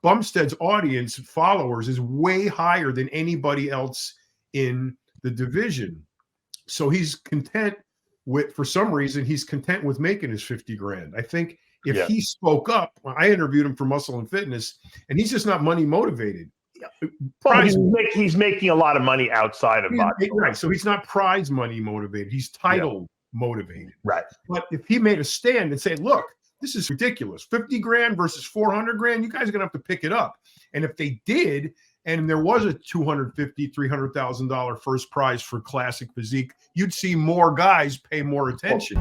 Bumstead's audience followers is way higher than anybody else in the division. So he's content with, for some reason, he's content with making his 50 grand. I think if he spoke up, I interviewed him for Muscle and Fitness, and he's just not money motivated. Well, he's making a lot of money outside of bodybuilding. Right. So he's not prize money motivated. He's title motivated. Right. But if he made a stand and said, look, this is ridiculous, 50 grand versus 400 grand, you guys are going to have to pick it up. And if they did, and there was a $250,000, $300,000 first prize for classic physique, you'd see more guys pay more attention.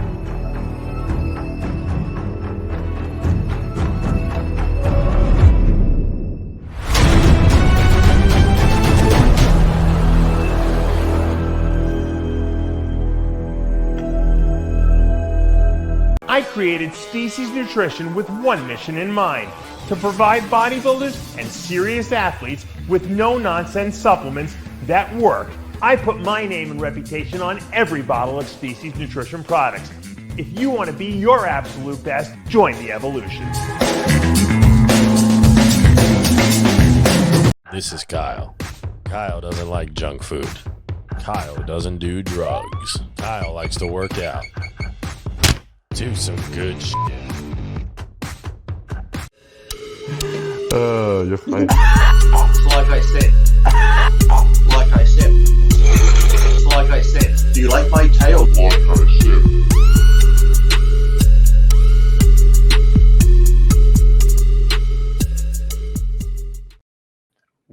I created Species Nutrition with one mission in mind: to provide bodybuilders and serious athletes with no-nonsense supplements that work. I put my name and reputation on every bottle of Species Nutrition products. If you want to be your absolute best, join the evolution. This is Kyle. Kyle doesn't like junk food. Kyle doesn't do drugs. Kyle likes to work out. Do some good shit. You're fine. Like I said, do you like my tail?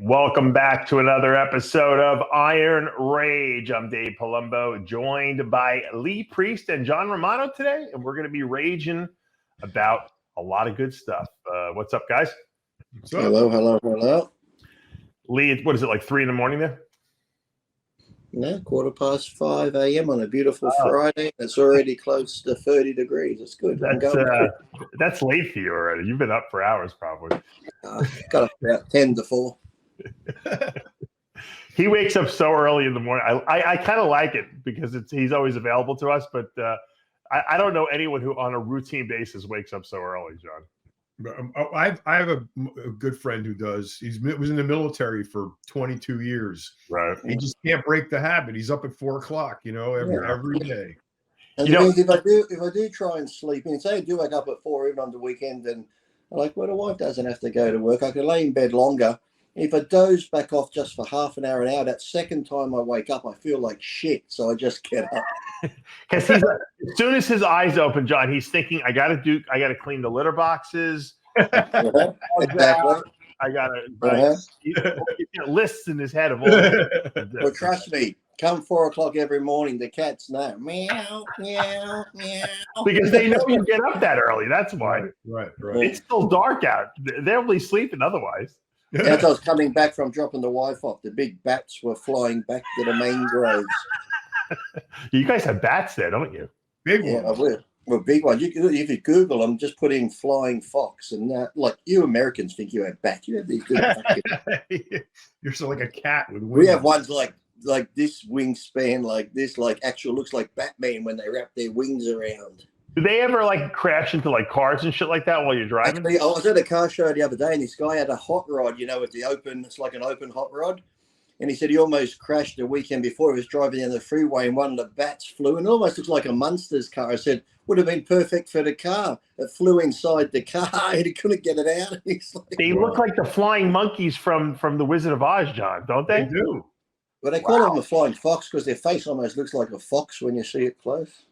Welcome back to another episode of Iron Rage. I'm Dave Palumbo, joined by Lee Priest and John Romano today, and we're going to be raging about a lot of good stuff. What's up, guys? Hello. Lee, what is it, like 3 a.m. there? No, 5:15 a.m. on a beautiful Friday. It's already close to 30 degrees. It's good. That's late for you already. You've been up for hours, probably. Got up about 10 to 4. He wakes up so early in the morning. I kind of like it because he's always available to us, but I don't know anyone who on a routine basis wakes up so early, John. I have a good friend who does. He was in the military for 22 years. Right. He just can't break the habit. He's up at 4 o'clock, every day. And if I do try and sleep, and say I do wake up at 4 even on the weekend, and I'm like, well, the wife doesn't have to go to work. I can lay in bed longer. If I doze back off just for half an hour, that second time I wake up, I feel like shit. So I just get up. Because as soon as his eyes open, John, he's thinking, I got to clean the litter boxes. Exactly. I got to lists in his head of all. Well, trust me, come 4 o'clock every morning, the cats know. Meow, meow, meow. Because they know you get up that early. That's why. Right. It's still dark out. They're only sleeping otherwise. As I was coming back from dropping the wife off, the big bats were flying back to the main groves. You guys have bats there, don't you? Big ones. I will. Well, big ones. If you Google them, just put in flying fox, and like you Americans think you have bats. You have these good You're so like a cat with wings. We have ones like this wingspan, like this, like actual looks like Batman when they wrap their wings around. Do they ever like crash into like cars and shit like that while you're driving? Actually, I was at a car show the other day, and this guy had a hot rod, with the open. It's like an open hot rod, and he said he almost crashed the weekend before. He was driving down the freeway, and one of the bats flew, and it almost looks like a Munsters car. I said would have been perfect for the car. It flew inside the car, and he couldn't get it out. They look like the flying monkeys from the Wizard of Oz, John, don't they? They do. But they call them a flying fox because their face almost looks like a fox when you see it close.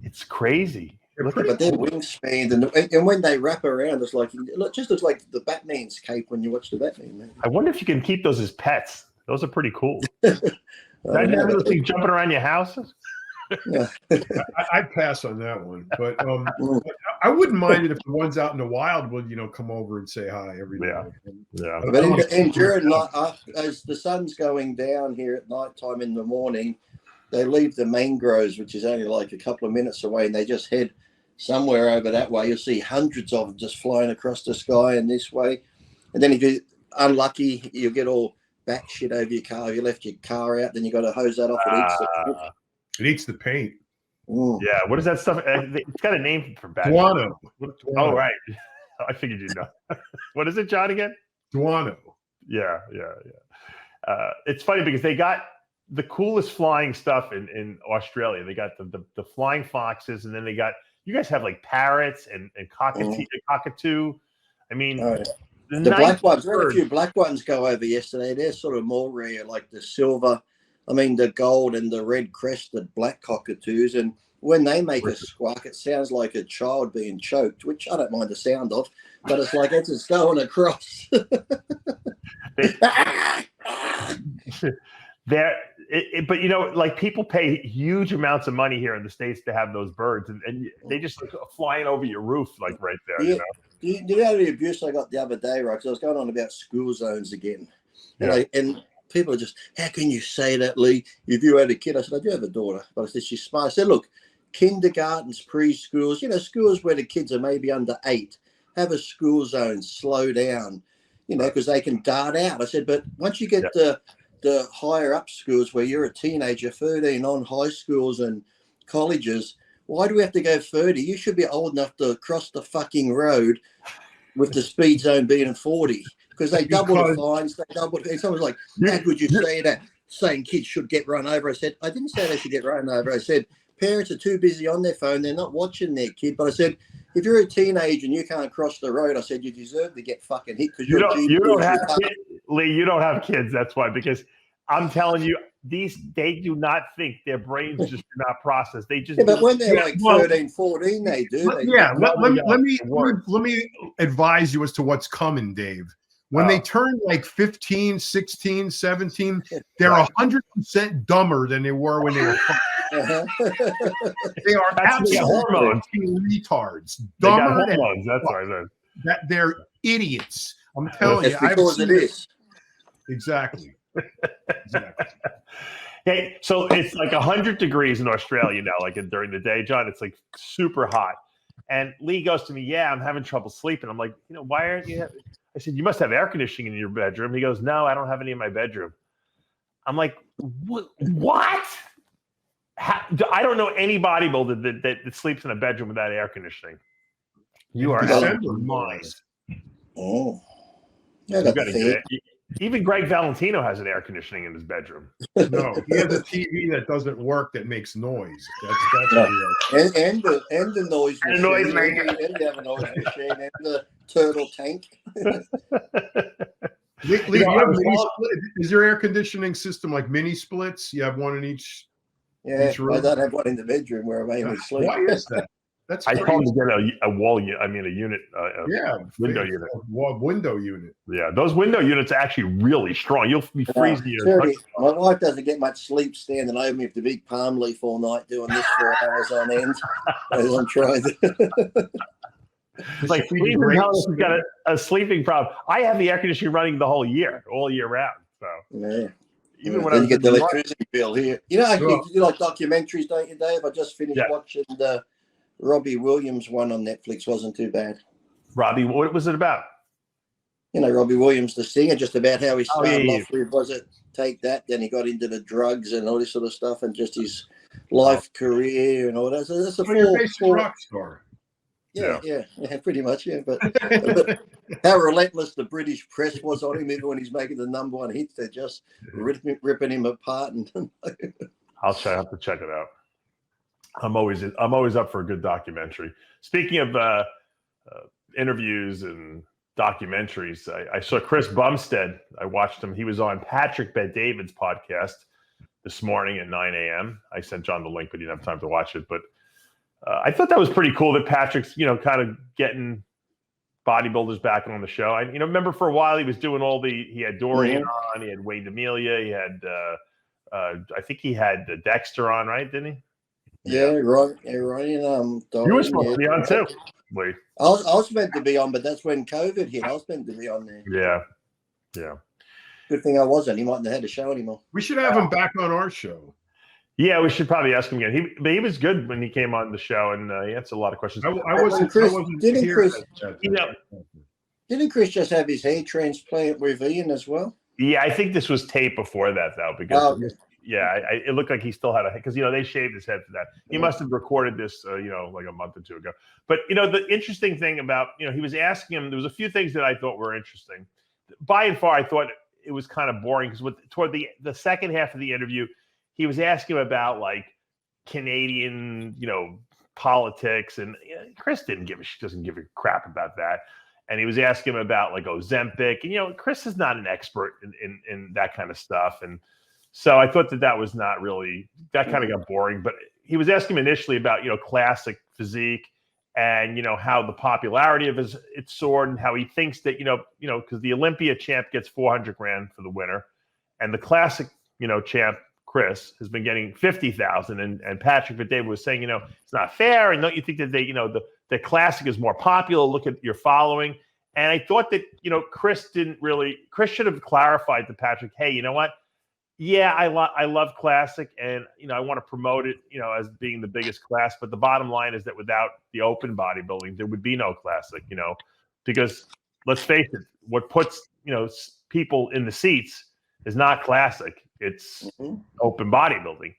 It's crazy. But their wingspan, and when they wrap around, it just looks like the Batman's cape when you watch the Batman. Man. I wonder if you can keep those as pets. Those are pretty cool. I never see jumping around your houses. Yeah. I'd pass on that one, but I wouldn't mind it if the ones out in the wild would, come over and say hi every day. Yeah. But during night, as the sun's going down here at nighttime in the morning, they leave the mangroves, which is only like a couple of minutes away, and they just head somewhere over that way. You'll see hundreds of them just flying across the sky and this way. And then if you're unlucky, you'll get all bat shit over your car. If you left your car out, then you got to hose that off. It eats the paint. Yeah. What is that stuff? It's got a name for bat. Guano. Oh, right. I figured you'd know. What is it, John, again? Duano. Yeah. It's funny because they got the coolest flying stuff in Australia. They got the flying foxes, and then they got, you guys have like parrots and cockatoo. I mean, the black ones. We had a few black ones go over yesterday. They're sort of more rare, like the silver. I mean, the gold and the red crested black cockatoos. And when they make a squawk, it sounds like a child being choked, which I don't mind the sound of, but it's like it's going across. But you know, like people pay huge amounts of money here in the States to have those birds, and they just like flying over your roof, like right there. Yeah. You know? Do you know the abuse I got the other day, right? Because I was going on about school zones again. And people are just, how can you say that, Lee? If you had a kid, I said, I do have a daughter. But I said, she's smart. I said, look, kindergartens, preschools, schools where the kids are maybe under 8, have a school zone, slow down, because they can dart out. I said, but once you get the higher up schools where you're a teenager, 13, on high schools and colleges, why do we have to go 30? You should be old enough to cross the fucking road with the speed zone being 40, because they double the fines. They double. And someone's like, how could you say that? Saying kids should get run over. I said, I didn't say they should get run over. I said, parents are too busy on their phone. They're not watching their kid. But I said, if you're a teenager and you can't cross the road, I said, you deserve to get fucking hit because you don't have kids, Lee. You don't have kids. That's why. Because I'm telling you, they do not think, their brains just do not process. They just but when they're like 13, 14, they do. Let me advise you as to what's coming, Dave. When they turn like 15, 16, 17, they're 100% dumber than they were when they were 5. They are absolutely hormones. Retards. Dumber than hormones. That's what I said. That they're idiots. I'm telling you. Because it is. Exactly. Hey, so it's like 100 degrees in Australia now, like during the day, John. It's like super hot. And Lee goes to me, yeah, I'm having trouble sleeping. I'm like, why aren't you? I said, you must have air conditioning in your bedroom. He goes, no, I don't have any in my bedroom. I'm like, what? I don't know any bodybuilder that sleeps in a bedroom without air conditioning. You are out of your mind. Oh. Even Greg Valentino has an air conditioning in his bedroom. No, he has a TV that doesn't work that makes noise. That's and the noise machine. Noise maker. And you have a noise machine and the turtle tank. Lee, is your air conditioning system like mini splits? You have one in each. Yeah, each room? I don't have one in the bedroom where I mainly sleep. Why is that? That's I told him to get a wall unit. I mean, a unit. Window unit. Window unit. Yeah, those window units are actually really strong. You'll be freezing your. My wife doesn't get much sleep standing over me with the big palm leaf all night doing this 4 hours on end as I'm trying to. It's like we've got a sleeping problem. I have the air conditioning running the whole year, all year round. So even when you get the electricity bill here, you like documentaries, don't you, Dave? I just finished watching the Robbie Williams one on Netflix. Wasn't too bad. Robbie, what was it about? Robbie Williams, the singer, just about how he started off with, was it Take That? Then he got into the drugs and all this sort of stuff, and just his life, career, and all that. So that's a full rock star. Yeah, pretty much, But how relentless the British press was on him, even when he's making the #1 hits, they're just ripping him apart. And I'll have to check it out. I'm always up for a good documentary. Speaking of interviews and documentaries, I saw Chris Bumstead. I watched him. He was on Patrick Bet-David's podcast this morning at 9 a.m. I sent John the link, but he didn't have time to watch it. But I thought that was pretty cool that Patrick's, kind of getting bodybuilders back on the show. I remember for a while he was doing he had Dorian on, he had Wayne D'Amelia, he had I think he had Dexter on, right? Didn't he? Yeah, right. You were supposed to be on too. Wait. I was meant to be on, but that's when COVID hit. I was meant to be on there. Yeah. Good thing I wasn't. He mightn't have had a show anymore. We should have him back on our show. Yeah, we should probably ask him again. He was good when he came on the show, and he answered a lot of questions. Didn't Chris just have his hair transplant with Ian as well? Yeah, I think this was tape before that, though, because it looked like he still had because they shaved his head for that. He must have recorded this, like a month or two ago. But the interesting thing about he was asking him. There was a few things that I thought were interesting. by and far, I thought it was kind of boring because toward the second half of the interview, he was asking about like Canadian, politics, and Chris doesn't give a crap about that. And he was asking him about like Ozempic, and Chris is not an expert in that kind of stuff. And so I thought that was not really, that kind of got boring. But he was asking him initially about classic physique and how the popularity of it soared, and how he thinks that because the Olympia champ gets 400 grand for the winner, and the classic champ Chris has been getting 50,000, and Patrick Bet David was saying it's not fair, and don't you think that the classic is more popular? Look at your following. And I thought that Chris should have clarified to Patrick, hey, you know what? Yeah, I love classic, and I want to promote it, as being the biggest class. But the bottom line is that without the open bodybuilding, there would be no classic, because let's face it, what puts people in the seats is not classic; it's open bodybuilding.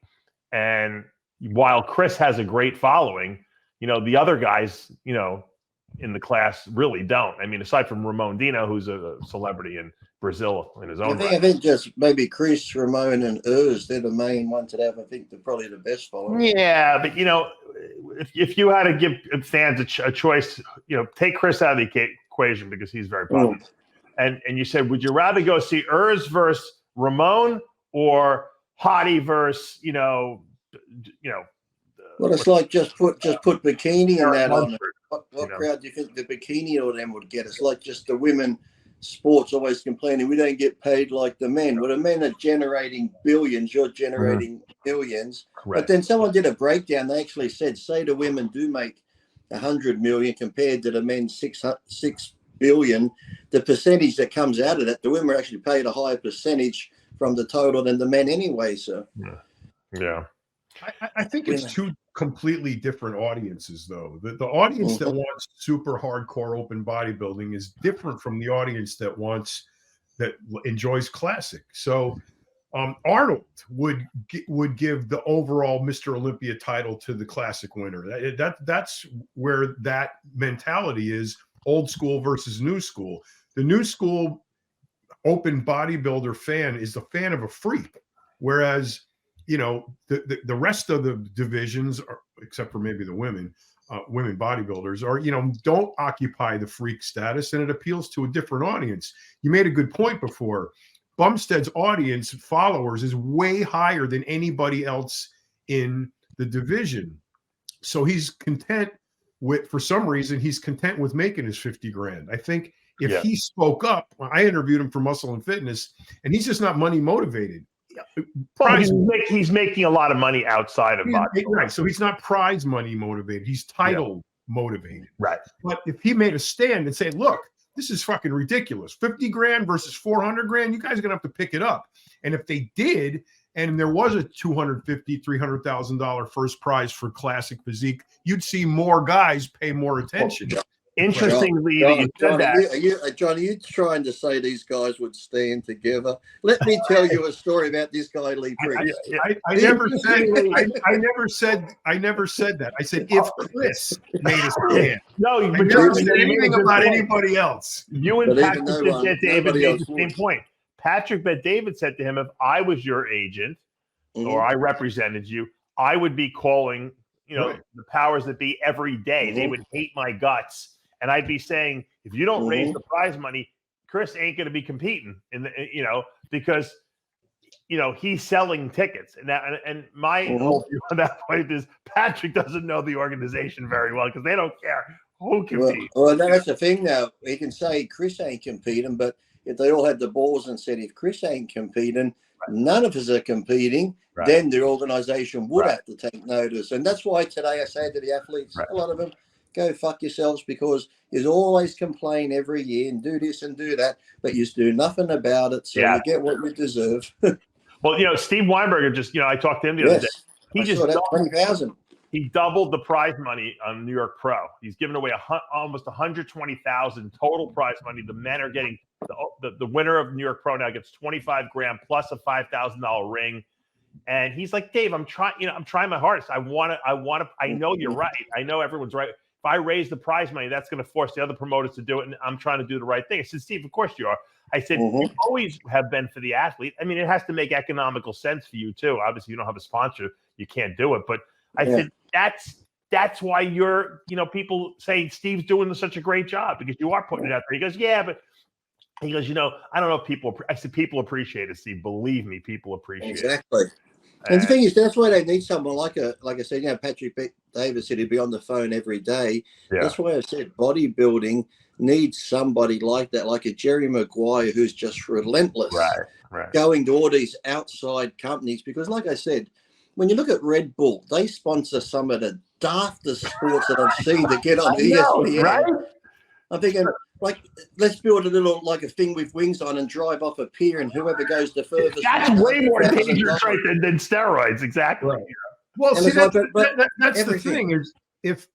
And while Chris has a great following, the other guys, in the class really don't. I mean, aside from Ramon Dino, who's a celebrity in Brazil in his own right. I think just maybe Chris, Ramon, and Urs, they're the main ones that have, I think, they're probably the best followers. Yeah, but, if you had to give fans a choice, take Chris out of the equation because he's very popular. And you said, would you rather go see Urs versus Ramon or Hottie versus, well, it's like just put bikini and that on. What crowd do you think the bikini or them would get? It's like just the women sports always complaining we don't get paid like the men. Well, the men are generating billions. You're generating billions. Correct. But then someone did a breakdown. They actually said, say the women do make 100 million compared to the men 6 billion. The percentage that comes out of that, the women are actually paid a higher percentage from the total than the men anyway. So, yeah. I think it's two completely different audiences, though. The audience that wants super hardcore open bodybuilding is different from the audience that enjoys classic. So Arnold would give the overall Mr. Olympia title to the classic winner. That's where that mentality is, old school versus new school. The new school open bodybuilder fan is the fan of a freak, whereas the rest of the divisions, except for maybe the women bodybuilders, don't occupy the freak status, and it appeals to a different audience. You made a good point before. Bumstead's audience followers is way higher than anybody else in the division. So he's content for some reason, he's content with making his 50 grand. I think if he spoke up, I interviewed him for Muscle and Fitness, and he's just not money motivated. Well, he's making a lot of money outside of bodybuilding. Right. So he's not prize money motivated. He's title motivated. Right. But if he made a stand and said, look, this is fucking ridiculous. 50 grand versus 400 grand, you guys are going to have to pick it up. And if they did, and there was a $250,000, $300,000 first prize for classic physique, you'd see more guys pay more attention. Interestingly, John, are you trying to say these guys would stand together? Let me tell you a story about this guy, Lee Briggs. I never said that. I said if Chris made a stand. No, I never said anything about anybody else. You and Patrick Bet David made the same point. Patrick Bet David said to him, if I was your agent or I represented you, I would be calling the powers that be every day. They would hate my guts. And I'd be saying, if you don't raise the prize money, Chris ain't going to be competing because he's selling tickets. And my whole view on that point is Patrick doesn't know the organization very well because they don't care who competes. Well, that's the thing now. He can say Chris ain't competing, but if they all had the balls and said, if Chris ain't competing, none of us are competing, then the organization would have to take notice. And that's why today I say to the athletes, a lot of them, go fuck yourselves, because you always complain every year and do this and do that, but you do nothing about it, so you get what you deserve. Well, Steve Weinberger just, I talked to him the other day. He just $20,000. He doubled the prize money on New York Pro. He's given away almost $120,000 total prize money. The men are getting the winner of New York Pro now gets 25 grand plus a $5,000 ring. And he's like, Dave, I'm trying my hardest. I know you're right. I know everyone's right. if I raise the prize money, that's going to force the other promoters to do it. And I'm trying to do the right thing. I said, Steve, of course you are. I said, you always have been for the athlete. I mean, it has to make economical sense for you too. Obviously, you don't have a sponsor. You can't do it. But I said, that's why you're, people say Steve's doing such a great job because you are putting it out there. He goes, yeah, but he goes, I don't know if people, I said, people appreciate it, Steve. Believe me, people appreciate it. Exactly. And the thing is, that's why they need someone like I said, Patrick Davis said he'd be on the phone every day. Yeah. That's why I said bodybuilding needs somebody like that, like a Jerry Maguire, who's just relentless, right. going to all these outside companies. Because like I said, when you look at Red Bull, they sponsor some of the daftest sports that I've seen to get on ESPN. Right? I'm thinking, like, let's build a little, like a thing with wings on and drive off a pier, and whoever goes the furthest. That's way more dangerous than steroids. Exactly. Right. Well, see, that's the thing is, if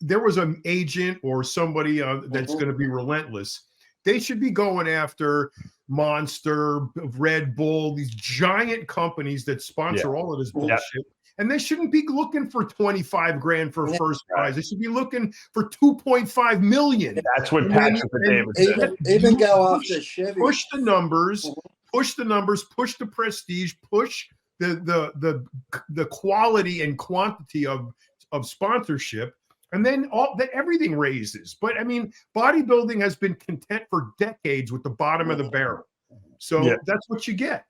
there was an agent or somebody that's going to be relentless, they should be going after Monster, Red Bull, these giant companies that sponsor all of this bullshit. And they shouldn't be looking for 25 grand for first prize. They should be looking for 2.5 million. That's what Patrick Davis said. Even go after Chevy. Push the numbers, push the prestige, push the quality and quantity of sponsorship, and then everything raises. But I mean, bodybuilding has been content for decades with the bottom of the barrel. So that's what you get.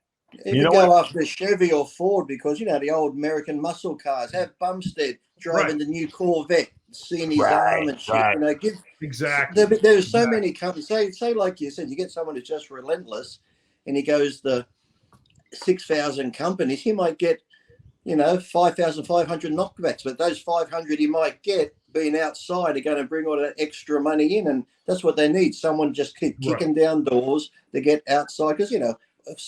Even go after Chevy or Ford, because the old American muscle cars have Bumstead driving the new Corvette, seeing his arm and shit. Exactly. There's so many companies. Say like you said, you get someone who's just relentless, and he goes the 6,000 companies. He might get 5,500 knockbacks, but those 500 he might get being outside are going to bring all that extra money in, and that's what they need. Someone just keep kicking down doors to get outside, because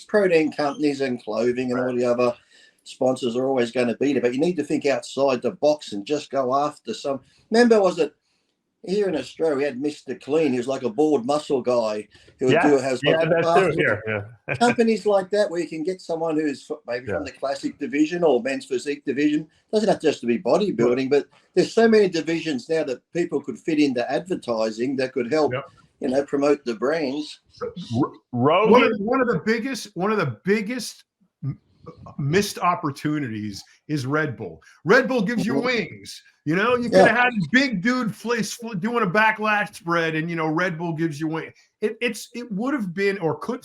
protein companies and clothing and all the other sponsors are always going to be there, but you need to think outside the box and just go after some. Remember, was it here in Australia, we had Mr. Clean. He was like a bald muscle guy who would companies like that, where you can get someone who's maybe from the classic division or men's physique division. Doesn't have just to be bodybuilding, but there's so many divisions now that people could fit into advertising that could help promote the brands. Rogan, one of the biggest missed opportunities is Red Bull. Red Bull gives you wings. You could have had a big dude doing a backlash spread, and Red Bull gives you wings. It would have been, or could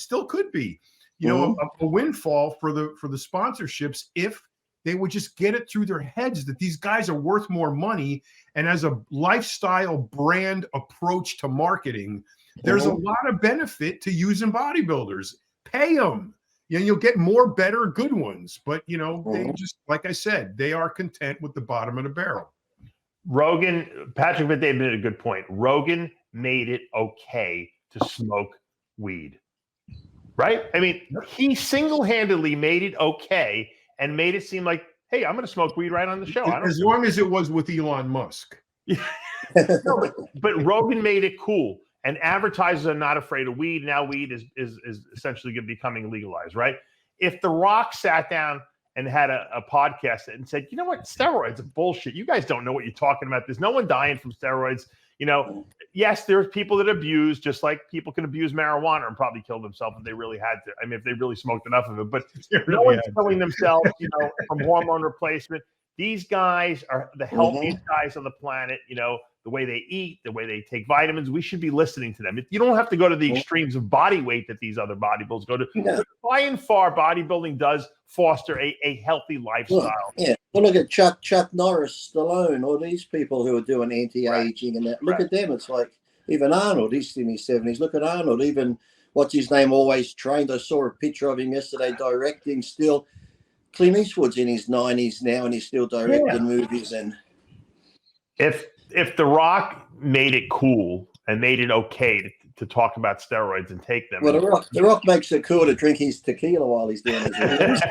be, a windfall for the sponsorships if they would just get it through their heads that these guys are worth more money. And as a lifestyle brand approach to marketing, there's a lot of benefit to using bodybuilders. Pay them. You'll get more, better, good ones. But, they just, like I said, they are content with the bottom of the barrel. Patrick David made a good point. Rogan made it okay to smoke weed. Right? I mean, he single-handedly made it okay and made it seem like, hey, I'm going to smoke weed right on the show. As long as it was with Elon Musk. No, but Rogan made it cool. And advertisers are not afraid of weed. Now weed is essentially becoming legalized, right? If The Rock sat down and had a podcast and said, you know what, steroids are bullshit. You guys don't know what you're talking about. There's no one dying from steroids. Yes, there's people that abuse, just like people can abuse marijuana and probably kill themselves if they really had to. I mean, if they really smoked enough of it. But no one's killing themselves, from hormone replacement. These guys are the healthiest guys on the planet, the way they eat, the way they take vitamins. We should be listening to them. You don't have to go to the extremes of body weight that these other bodybuilders go to. By and far, bodybuilding does foster a healthy lifestyle. Well, look at Chuck Norris, Stallone, all these people who are doing anti-aging and that. Look at them. It's like even Arnold, he's in his 70s. Look at Arnold. Even, what's his name, always trained. I saw a picture of him yesterday directing still. Clint Eastwood's in his 90s now, and he's still directing movies. And if The Rock made it cool and made it okay to talk about steroids and take them, well, The Rock makes it cool to drink his tequila while he's doing his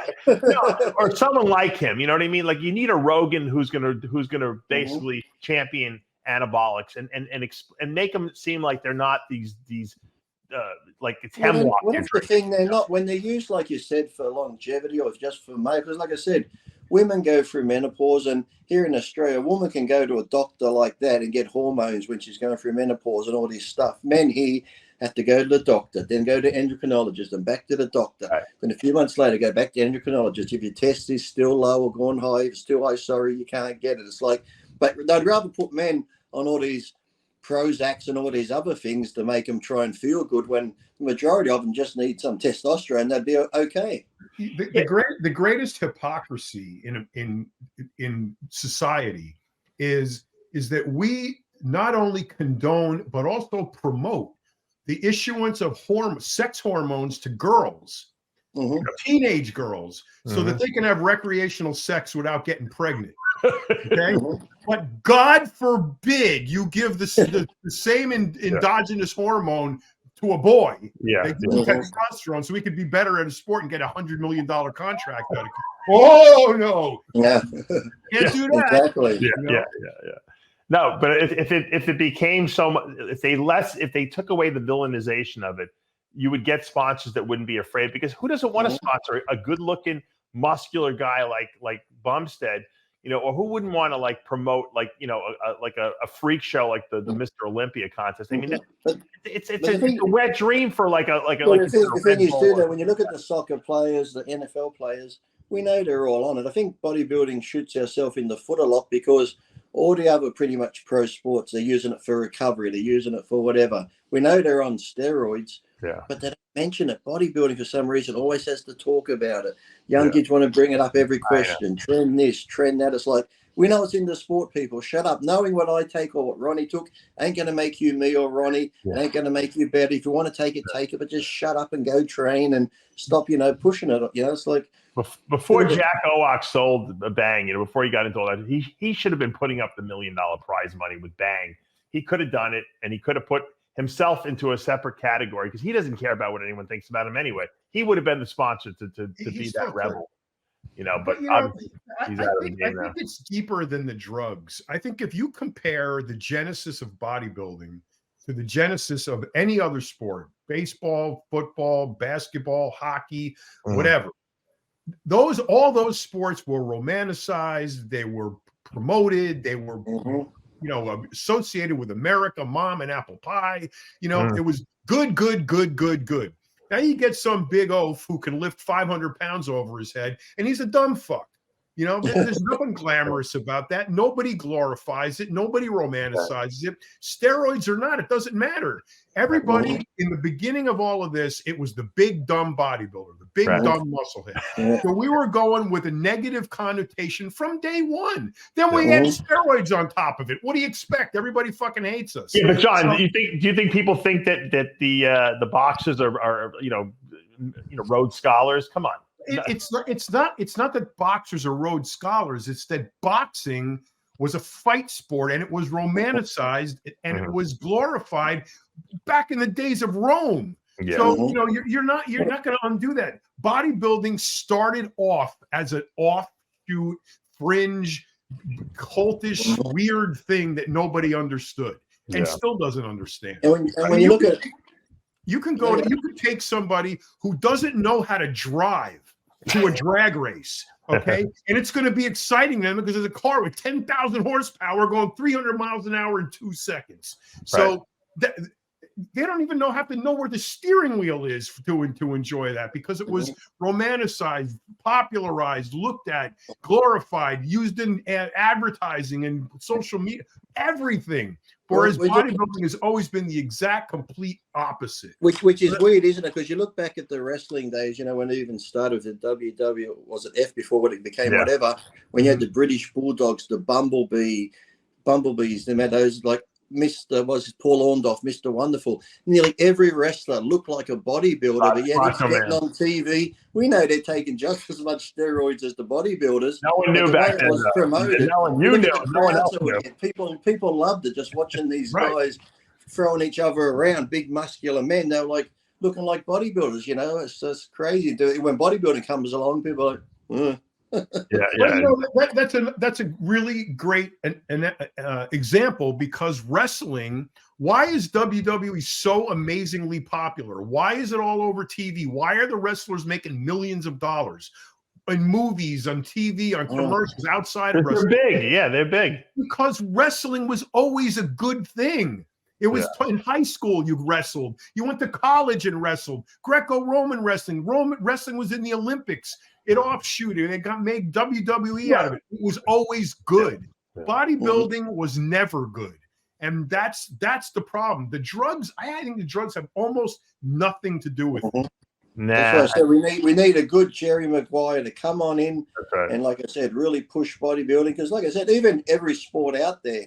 or someone like him. You know what I mean? Like, you need a Rogan who's gonna basically champion anabolics and make them seem like they're not these like it's hemlock. Well, that's the thing. They're not, when they're used, like you said, for longevity or just for money. Because like I said, women go through menopause, and here in Australia, a woman can go to a doctor like that and get hormones when she's going through menopause and all this stuff. Men here have to go to the doctor, then go to endocrinologist, and back to the doctor. Right. Then a few months later, go back to endocrinologist. If your test is still low or gone high, if it's still high, sorry, you can't get it. It's like, but they'd rather put men on all these Prozacs and all these other things to make them try and feel good, when the majority of them just need some testosterone. They'd be okay. The greatest hypocrisy in society is that we not only condone but also promote the issuance of sex hormones to girls, teenage girls, so that they can have recreational sex without getting pregnant. Okay, but God forbid you give the same endogenous hormone to a boy. Yeah, they give testosterone, so we could be better at a sport and get $100 million contract out of it. Oh no, can't do that. Exactly. Yeah. No, but if it became so much, if they took away the villainization of it, you would get sponsors that wouldn't be afraid, because who doesn't want to sponsor a good-looking, muscular guy like Bumstead? You know, or who wouldn't want to like promote a freak show like the Mr. Olympia contest? I mean, it's a wet dream for the thing is too, that when you look at the soccer players, the NFL players, we know they're all on it. I think bodybuilding shoots ourselves in the foot a lot, because all the other pretty much pro sports, they're using it for recovery, they're using it for whatever. We know they're on steroids, but they don't mention it. Bodybuilding, for some reason, always has to talk about it. Young kids want to bring it up every question, trend this, trend that. It's like, we know it's in the sport, people. Shut up. Knowing what I take or what Ronnie took ain't going to make you me or Ronnie. It ain't going to make you better. If you want to take it, take it, but just shut up and go train and stop, pushing it. It's like, before Jack Owak sold Bang, before he got into all that, he should have been putting up the $1 million prize money with Bang. He could have done it, and he could have put himself into a separate category, because he doesn't care about what anyone thinks about him anyway. He would have been the sponsor to be that rebel, But obviously, he's out of the game now. I think it's deeper than the drugs. I think if you compare the genesis of bodybuilding to the genesis of any other sport, baseball, football, basketball, hockey, whatever, all those sports were romanticized, they were promoted, they were associated with America, mom and apple pie. It was good. Now you get some big oaf who can lift 500 pounds over his head, and he's a dumb fuck. There's nothing glamorous about that. Nobody glorifies it. Nobody romanticizes it. Steroids or not, it doesn't matter. Everybody in the beginning of all of this, it was the big dumb bodybuilder, the big dumb musclehead. So we were going with a negative connotation from day one. Then we had steroids on top of it. What do you expect? Everybody fucking hates us. Yeah, but John, do you think people think that the boxers are Rhodes scholars? Come on. It's not that boxers are Rhodes scholars. It's that boxing was a fight sport, and it was romanticized, and it was glorified back in the days of Rome. Yeah. So you're not going to undo that. Bodybuilding started off as an offshoot, fringe, cultish, weird thing that nobody understood and still doesn't understand. And when you look at, you can take somebody who doesn't know how to drive to a drag race, okay? And it's going to be exciting then, because there's a car with 10,000 horsepower going 300 miles an hour in 2 seconds. So they don't even have to know where the steering wheel is to enjoy that, because it was romanticized, popularized, looked at, glorified, used in advertising and social media, everything. Whereas bodybuilding has always been the exact complete opposite. Which is weird, isn't it? Because you look back at the wrestling days, when it even started with the WW, was it F before what it became, whatever, when you had the British Bulldogs, the Bumblebees, they had those like Paul Orndorff, Mr. Wonderful. Nearly every wrestler looked like a bodybuilder, but yet it's getting on TV. We know they're taking just as much steroids as the bodybuilders. No one knew back then. Was promoted. No one knew. No one else knew. People loved it, just watching these guys throwing each other around, big muscular men. They're like looking like bodybuilders. It's just crazy. When bodybuilding comes along, people are like, that's a really great example, because wrestling, why is WWE so amazingly popular? Why is it all over TV? Why are the wrestlers making millions of dollars? in movies, on TV, on commercials, outside of wrestling. They're big. Yeah, they're big. Because wrestling was always a good thing. It was in high school you wrestled. You went to college and wrestled. Greco-Roman wrestling. Roman wrestling was in the Olympics. It offshooted. They got made WWE out of it. It was always good. Bodybuilding was never good. And that's the problem. The drugs, I think the drugs have almost nothing to do with it. Nah. That's why I said we need a good Jerry Maguire to come on in and, like I said, really push bodybuilding. Because, like I said, even every sport out there,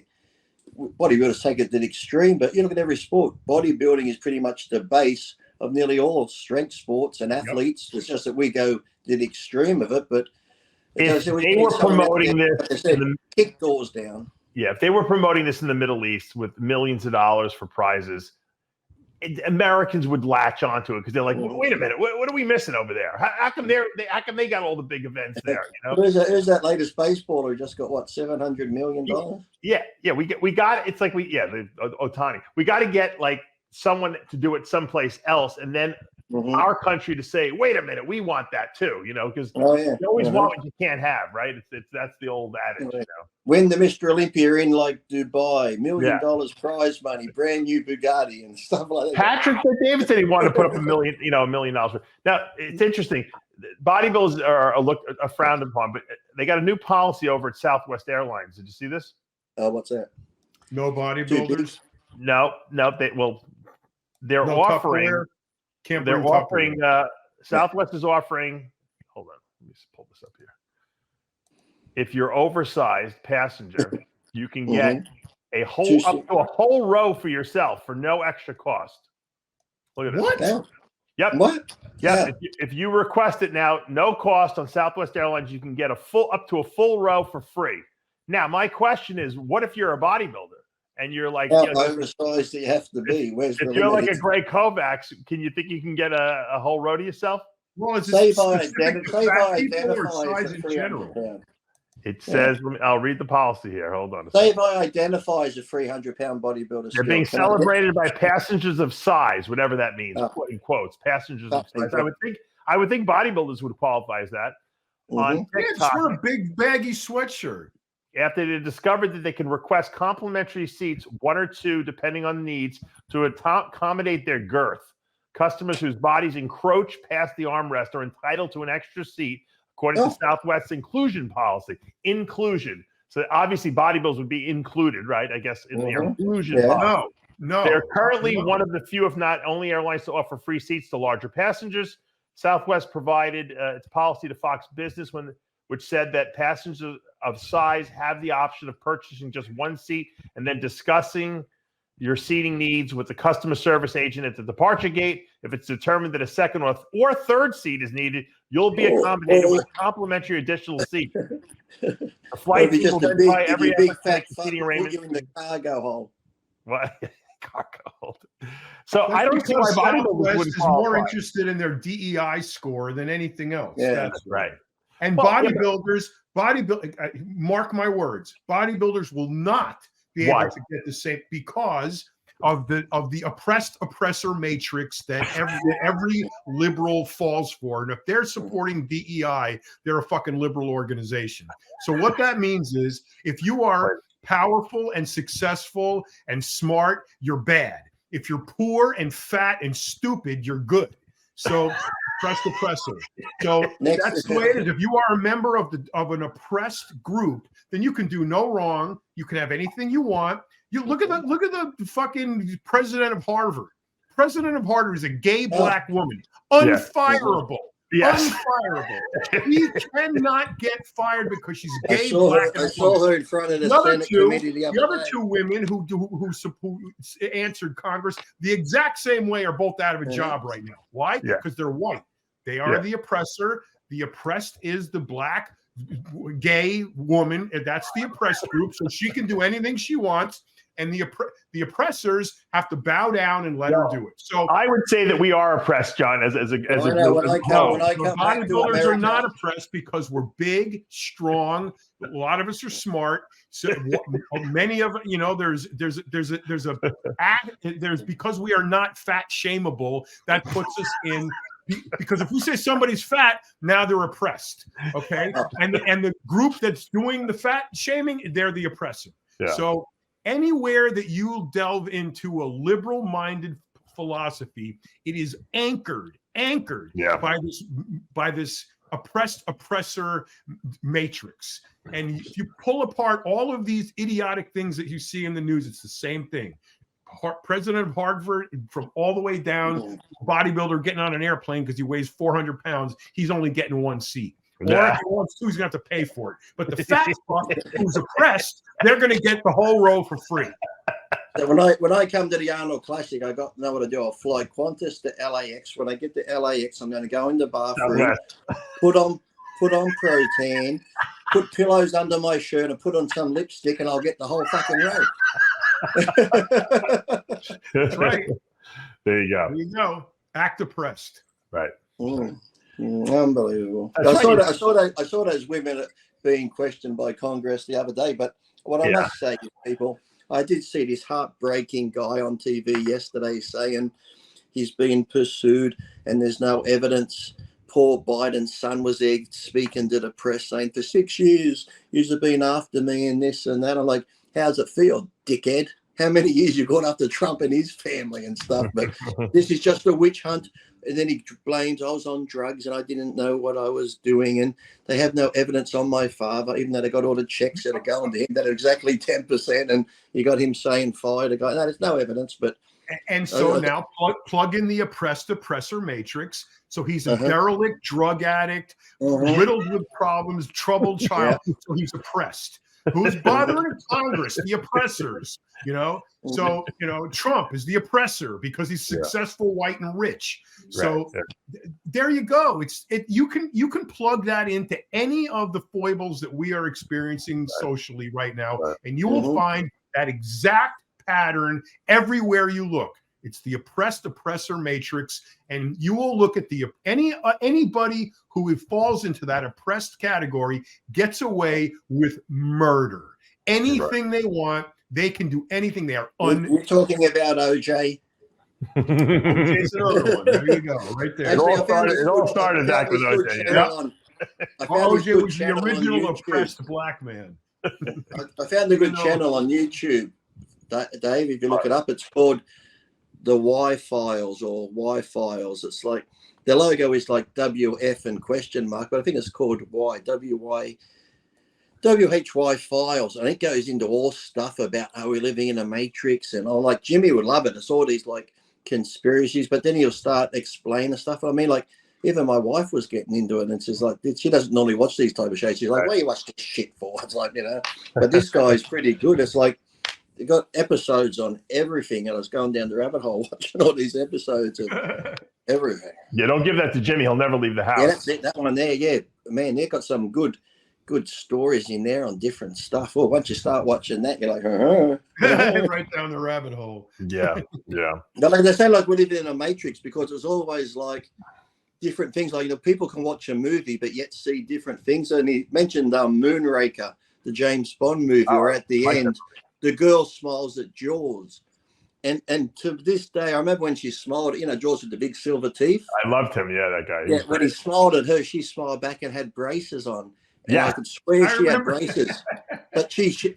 bodybuilders take it to the extreme. But you look at every sport, bodybuilding is pretty much the base of nearly all strength sports and athletes. It's just that we go to the extreme of it. But if they were promoting this, like I said, kick doors down. Yeah, if they were promoting this in the Middle East with millions of dollars for prizes, Americans would latch onto it because they're like, wait a minute, what are we missing over there? How come they got all the big events there? You know? Who's that latest baseballer who just got what, $700 million? Yeah, we got it's like the Otani. We got to get like someone to do it someplace else, and then our country to say, wait a minute, we want that too, you know, because you always want what you can't have, right? That's the old adage, you know. Win the Mr. Olympia in like Dubai, $1 million prize money, brand new Bugatti and stuff like that. Patrick David said he wanted to put up $1 million. Now it's interesting. Bodybuilders are frowned upon, but they got a new policy over at Southwest Airlines. Did you see this? What's that? No bodybuilders. No. They're offering. They're offering. Southwest is offering. Hold on, let me just pull this up here. If you're oversized passenger, you can get a whole row for yourself for no extra cost. Look at this. What? Yep. What? Yeah. If you request it now, no cost on Southwest Airlines, you can get up to a full row for free. Now, my question is, what if you're a bodybuilder and you're like, how oversized do you have to be? If you're like a Greg Kovacs, can you think you can get a whole row to yourself? Well, it's say by identify size in general. It says, I'll read the policy here. Hold on. Say if I identify as a 300-pound bodybuilder. They're being celebrated by passengers of size, whatever that means. In quotes, passengers of size. I would think bodybuilders would qualify as that. On TikTok, it's for a big baggy sweatshirt. After they discovered that they can request complimentary seats, 1 or 2, depending on needs, to accommodate their girth. Customers whose bodies encroach past the armrest are entitled to an extra seat, according to Southwest's inclusion policy. Inclusion. So obviously bodybuilders would be included, right? I guess in the inclusion policy. No. They're currently one of the few, if not only, airlines to offer free seats to larger passengers. Southwest provided its policy to Fox Business, which said that passengers of size have the option of purchasing just one seat and then discussing your seating needs with the customer service agent at the departure gate. If it's determined that a second or third seat is needed, you'll be accommodated with a complimentary additional seat. The flight team will then buy every big fat seating arrangement. You in the cargo hold. What? Cargo hold. So I don't see why bodybuilders would is more interested in their DEI score than anything else. Yeah, that's right. And bodybuilders, mark my words, bodybuilders will not be able to get the same because of the oppressor matrix that every liberal falls for. And if they're supporting DEI, they're a fucking liberal organization. So what that means is if you are powerful and successful and smart, you're bad. If you're poor and fat and stupid, you're good. So oppressor. So that's the way it is. If you are a member of an oppressed group, then you can do no wrong. You can have anything you want. You look at the fucking president of Harvard. President of Harvard is a gay black woman, unfireable. Yes. Unfireable. She cannot get fired because she's gay. I saw her in front of the Senate committee the other two women who answered Congress the exact same way are both out of a job right now. Why? Because they're white. They are the oppressor. The oppressed is the black gay woman, and that's the oppressed group. So she can do anything she wants. And the oppressors have to bow down and let her do it. So I would say that we are oppressed, John, as a group. Bodybuilders are not oppressed because we're big, strong. A lot of us are smart. So many of there's because we are not fat shameable. That puts us in Because if we say somebody's fat, now they're oppressed. Okay, and the group that's doing the fat shaming, they're the oppressor. Yeah. So anywhere that you delve into a liberal-minded philosophy, it is anchored by this oppressor matrix. And if you pull apart all of these idiotic things that you see in the news, it's the same thing. President of Harvard, from all the way down, bodybuilder getting on an airplane because he weighs 400 pounds, he's only getting one seat. Or if he wants to, he's going to have to pay for it. But the fat fuck who's oppressed, they're going to get the whole row for free. So when I come to the Arnold Classic, I got to know what to do. I'll fly Qantas to LAX. When I get to LAX, I'm going to go in the bathroom, put on protein, put pillows under my shirt, and put on some lipstick, and I'll get the whole fucking row. That's right. There you go. There you go. Act oppressed. Right. Unbelievable. I saw those women being questioned by Congress the other day. But what I must say to people, I did see this heartbreaking guy on TV yesterday saying he's being pursued and there's no evidence. Poor Biden's son was there speaking to the press saying, for 6 years, you've been after me and this and that. I'm like, how's it feel, dickhead? How many years you gone after Trump and his family and stuff? But this is just a witch hunt. And then he blames I was on drugs and I didn't know what I was doing. And they have no evidence on my father, even though they got all the checks that are going to him that are exactly 10%. And you got him saying fire the guy. No, there's no evidence. But and so now plug in the oppressor matrix. So he's a derelict, drug addict, riddled with problems, troubled child. So he's oppressed. Who's bothering Congress? The oppressors, So, Trump is the oppressor because he's successful, white, and rich. So there you go. You can plug that into any of the foibles that we are experiencing socially right now, and you will find that exact pattern everywhere you look. It's the oppressor matrix, and you will look at anybody who falls into that oppressed category gets away with murder. Anything they want, they can do anything. They are You're talking about OJ. OJ's another one. There you go, right there. It all started back with OJ. OJ was the original oppressed black man. I found a good channel on YouTube, Dave. If you look it up, it's called the Y-Files or Y-Files. It's like the logo is like WF and question mark, but I think it's called WHY Files, and it goes into all stuff about how we're living in a matrix, and all like Jimmy would love it. It's all these like conspiracies, but then he'll start explaining stuff. I mean, like even my wife was getting into it, and she's like, she doesn't normally watch these type of shows. She's like, what do you watch this shit for? It's like, but this guy's pretty good. It's like they got episodes on everything, and I was going down the rabbit hole watching all these episodes of everything. Yeah, don't give that to Jimmy. He'll never leave the house. Yeah, that's it. That one there, yeah. Man, they've got some good stories in there on different stuff. Well, once you start watching that, you're like, right down the rabbit hole. Yeah. But like they say, like we live in a matrix because it's always like different things. Like people can watch a movie but yet see different things. And he mentioned Moonraker, the James Bond movie, where at the end the girl smiles at Jaws. And to this day, I remember when she smiled, Jaws with the big silver teeth. I loved him. Yeah, that guy. Yeah, when he smiled at her, she smiled back and had braces on. And I could swear she had braces. But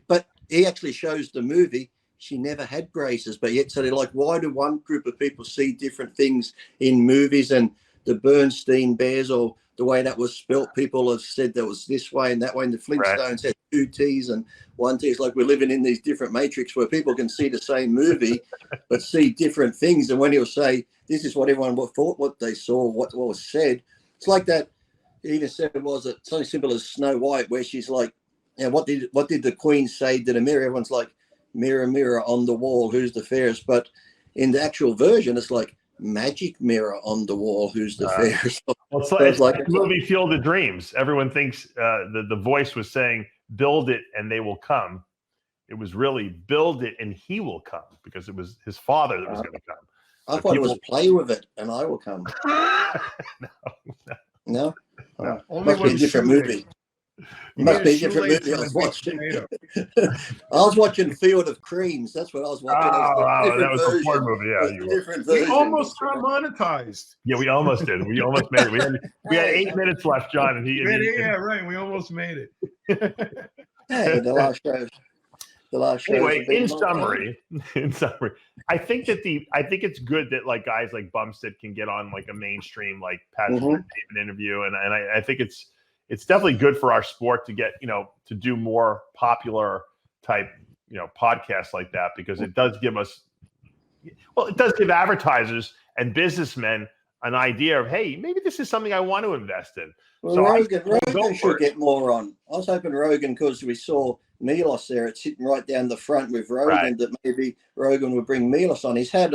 but he actually shows the movie. She never had braces. But yet, so they're like, why do one group of people see different things in movies? And the Bernstein Bears, or the way that was spelt, people have said that was this way and that way. And the Flintstones had 2 T's and 1 T. It's like we're living in these different matrix where people can see the same movie but see different things. And when he'll say, this is what everyone thought, what they saw, what was said, it's like that. He even said it was something simple as Snow White, where she's like, what did the Queen say to the mirror? Everyone's like, mirror, mirror on the wall, who's the fairest? But in the actual version, it's like, magic mirror on the wall, who's the fairest? Well, it's like the movie Field of Dreams. Everyone thinks the voice was saying, build it and they will come. It was really build it and he will come, because it was his father that was going to come. I thought it was play with it and I will come. No? Only Must be a different movie. You Must need a be a different shoelace movie I and a was baked watching. potato. I was watching Field of Creams. That's what I was watching. Oh, that was the version. Ford movie. Yeah, you were. Different We version. almost got monetized. Yeah, we almost did. We almost made it. We had 8 minutes left, John, and Yeah, right. We almost made it. Hey, the last show. Anyway, in summary, I think it's good that like guys like Bumstead can get on like a mainstream like Patrick David interview, and I think it's definitely good for our sport to get to do more popular type podcasts like that, because it does give advertisers and businessmen an idea of, hey, maybe this is something I want to invest in. Well, So Rogan should get more on. I was hoping Rogan, because we saw Milos there, it's sitting right down the front with Rogan, Right. that maybe Rogan would bring Milos on. He's had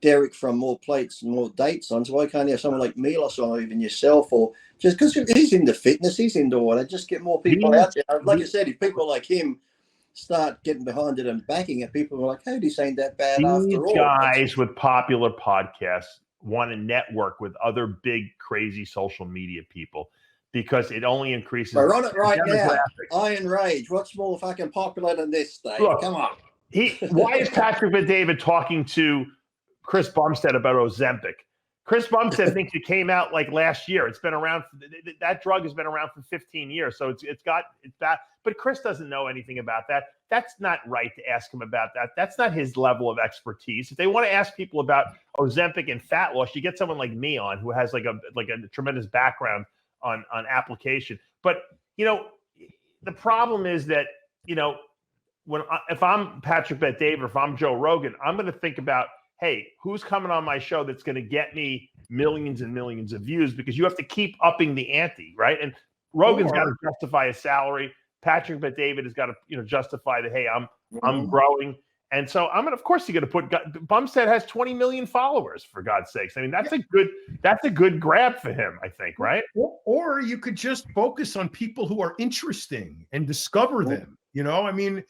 Derek from More Plates and More Dates on, so why can't you have someone like Milos on, or even yourself, or just because he's into fitness, he's into all that, just get more people out there. Like I said, if people like him start getting behind it and backing it, people are like, hey, this ain't that bad after all. Guys with popular podcasts want to network with other big, crazy social media people, because it only increases. We're on it right now. Iron Rage. What's more fucking popular than this, Dave? Look, come on. Why is Patrick Bet-David talking to Chris Bumstead about Ozempic? Chris Bumstead thinks it came out like last year. It's been around. That drug has been around for 15 years. So it's that. But Chris doesn't know anything about that. That's not right to ask him about that. That's not his level of expertise. If they want to ask people about Ozempic and fat loss, you get someone like me on, who has like a tremendous background on application. But the problem is that if I'm Patrick Bet-David, or if I'm Joe Rogan, I'm going to think about, hey, who's coming on my show that's going to get me millions and millions of views, because you have to keep upping the ante, right? And Rogan's got to justify his salary. Patrick Bet-David has got to justify that, hey, I'm growing. And so of course you're going to put Bumstead has 20 million followers, for God's sakes. I mean, that's a good grab for him, I think, right? Or you could just focus on people who are interesting and discover them. I mean,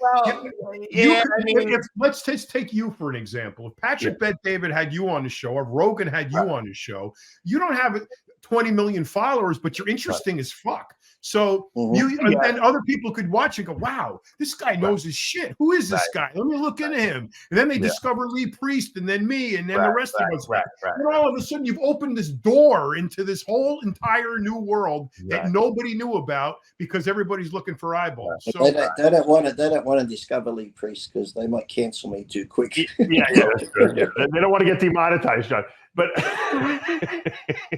let's just take you for an example. If Patrick Bet-David had you on the show, or Rogan had you on the show, you don't have 20 million followers, but you're interesting as fuck. So and other people could watch and go, wow, this guy knows his shit. Who is this guy? Let me look into him. And then they discover Lee Priest, and then me, and then the rest of us. And all of a sudden you've opened this door into this whole entire new world that nobody knew about, because everybody's looking for eyeballs. So they don't want to discover Lee Priest, because they might cancel me too quick. That's true. They don't want to get demonetized, John. But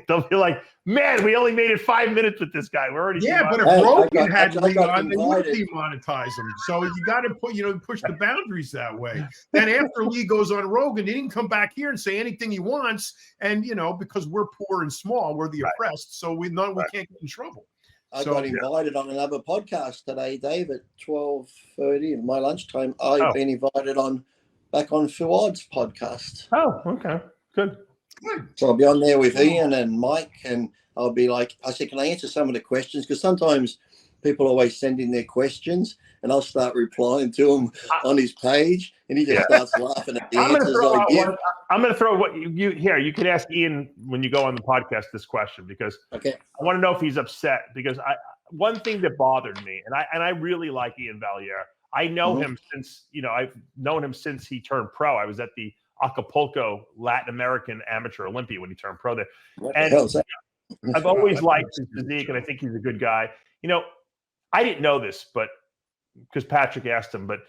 they'll be like, man, we only made it 5 minutes with this guy. We're already but if Rogan had Lee on, they would demonetize him. So you got to push the boundaries that way. Then after Lee goes on Rogan, he didn't come back here and say anything he wants. And because we're poor and small, we're the oppressed, so we can't get in trouble. I got invited on another podcast today, Dave, at 12:30 in my lunchtime. I've been invited back on Fuad's podcast. Oh, okay, good. So I'll be on there with Ian and Mike, and I'll be like, I said, can I answer some of the questions? Because sometimes people always send in their questions, and I'll start replying to them on his page, and he just starts laughing at the answers I give. I'm going to throw what you here. You could ask Ian when you go on the podcast this question, because I want to know if he's upset. Because one thing that bothered me, and I really like Ian Valier. I know him since I've known him since he turned pro. I was at the Acapulco Latin American Amateur Olympia when he turned pro there. And I've always liked his physique, and I think he's a good guy. I didn't know this, but because Patrick asked him, but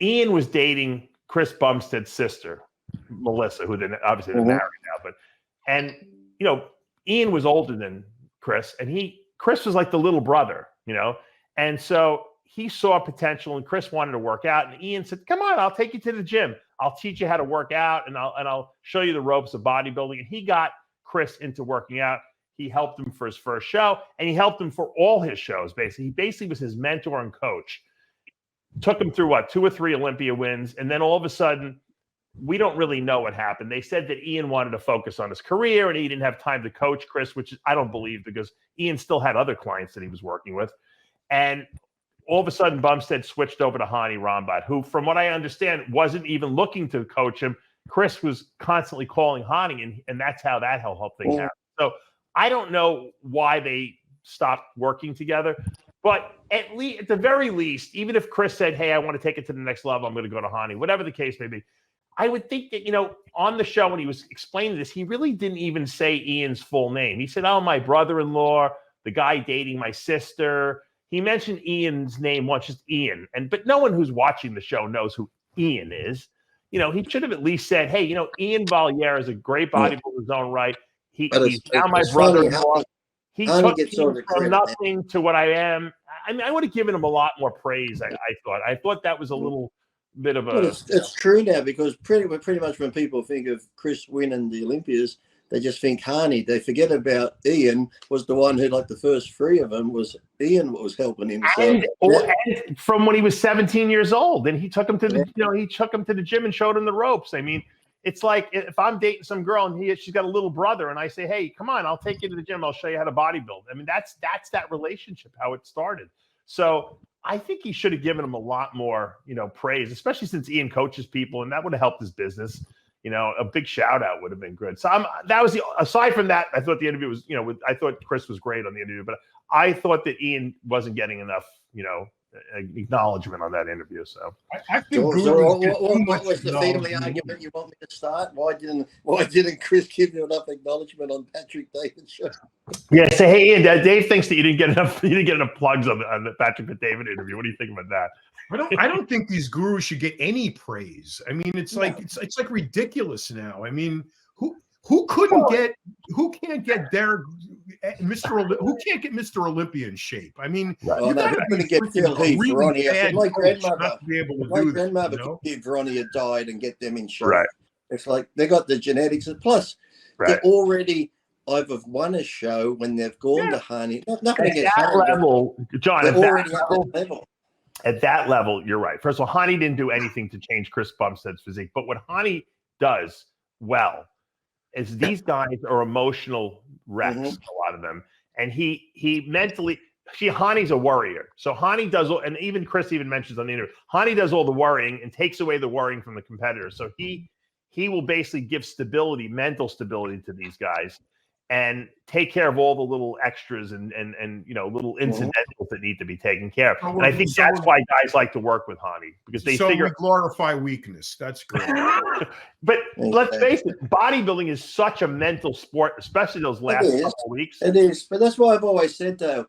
Ian was dating Chris Bumstead's sister, Melissa, who then obviously they're married now. And Ian was older than Chris, and Chris was like the little brother, and so he saw potential, and Chris wanted to work out, and Ian said, "Come on, I'll take you to the gym. I'll teach you how to work out, and I'll show you the ropes of bodybuilding." And he got Chris into working out. He helped him for his first show, and he helped him for all his shows. Basically, he basically was his mentor and coach. Took him through 2 or 3 Olympia wins, and then all of a sudden, we don't really know what happened. They said that Ian wanted to focus on his career, and he didn't have time to coach Chris, which I don't believe, because Ian still had other clients that he was working with, and all of a sudden, Bumstead switched over to Hani Rambat, who, from what I understand, wasn't even looking to coach him. Chris was constantly calling Hani, and that's how that helped things happen. So I don't know why they stopped working together. But at the very least, even if Chris said, hey, I want to take it to the next level, I'm going to go to Hani, whatever the case may be, I would think that, on the show when he was explaining this, he really didn't even say Ian's full name. He said, oh, my brother-in-law, the guy dating my sister. He mentioned Ian's name once, just Ian. But no one who's watching the show knows who Ian is. He should have at least said, hey, Ian Valliere is a great bodybuilder in his own right. He's now my brother-in-law. He took me from nothing to what I am. I mean, I would have given him a lot more praise, I thought. I thought that was a little bit of a... Well, it's true now, because pretty much when people think of Chris winning the Olympias, they just think Hani. They forget about Ian was the one who, like the first three of them, was Ian was helping him. And from when he was 17 years old, and he took him to the gym and showed him the ropes. I mean, it's like if I'm dating some girl and she's got a little brother, and I say, hey, come on, I'll take you to the gym. I'll show you how to bodybuild. I mean, that's that relationship, how it started. So I think he should have given him a lot more, praise, especially since Ian coaches people, and that would have helped his business. A big shout out would have been good. So aside from that, I thought the interview was, I thought Chris was great on the interview, but I thought that Ian wasn't getting enough, acknowledgement on that interview. So I think what was the family argument you want me to start? Why didn't Chris give you enough acknowledgement on Patrick David's show? Yeah, say, hey Ian, Dave thinks that you didn't get enough plugs on the Patrick David interview. What do you think about that? I don't think these gurus should get any praise. I mean, it's like ridiculous now. I mean, who can't get Mr. Olympia in shape? I mean, you're going to get Phil Heath, Ronnie. My grandmother could give Ronnie a diet and get them in shape. Right. It's like they got the genetics, and plus they're already either won a show when they've gone to Hani. Nothing against that level, John. They're already at that level. At that level, you're right. First of all, Hani didn't do anything to change Chris Bumstead's physique, but what Hani does well is these guys are emotional wrecks, a lot of them, and he mentally. Hani's a worrier, so Hani does, and even Chris even mentions on the interview, Hani does all the worrying and takes away the worrying from the competitors. So he will basically give stability, mental stability to these guys, and take care of all the little extras and little incidentals that need to be taken care of. And I think that's why guys like to work with Hani, because they figure we glorify weakness. That's great. But let's face it, bodybuilding is such a mental sport, especially those last couple of weeks. It is, but that's why I've always said, though,